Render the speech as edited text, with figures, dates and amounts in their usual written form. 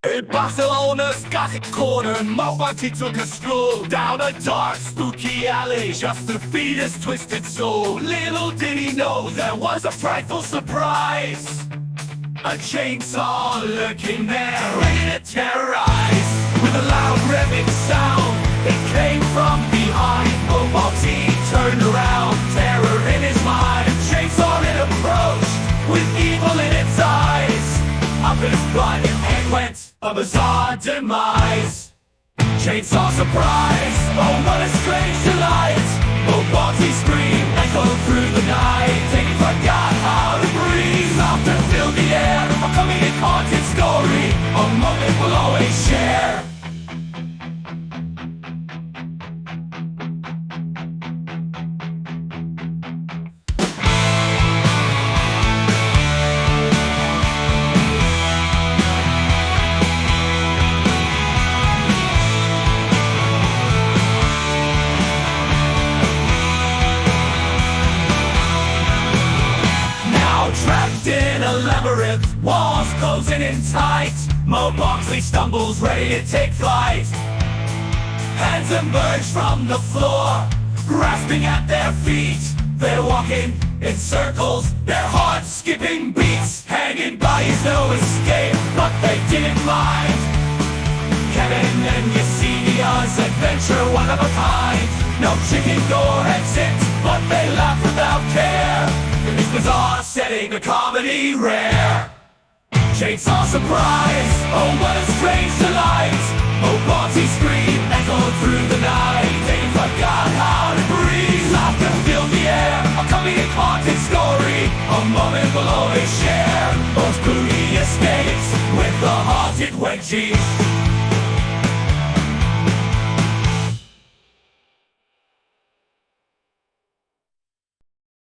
In Barcelona's Gothic Quarter, MoBogsly took a stroll down a dark, spooky alley just to feed his twisted soul. Little did he know there was a frightful surprise. A chainsaw lurking there, ready to terrorize. With a loud revving sound, it came from behind. MoBogsly turned around, terror in his mind. Chainsaw it approached, with evil in its eyes. Up his butt and went a bizarre demise. Chainsaw surprise, oh what a strange delight. MoBogsly scream echoed through the night. He forgot how to breathe. Laughter filled the air, a coming and haunted story, a moment we'll always share. Trapped in a labyrinth, walls closing in tight. MoBogsly stumbles, ready to take flight. Hands emerge from the floor, grasping at their feet. They're walking in circles, their hearts skipping beats. Hanging bodies, no escape, but they didn't mind. Kevin and Yesenia's adventure, one of a kind. No chicken door exit, but they laugh without care. In this bizarre setting, a comedy rare. Chainsaw surprise, oh what a strange delight. MoBogsly scream echoed through the night. They forgot how to breathe. Laughter filled the air, a coming and haunted story, a moment we'll always share. Most booty escapes with the haunted wedgie.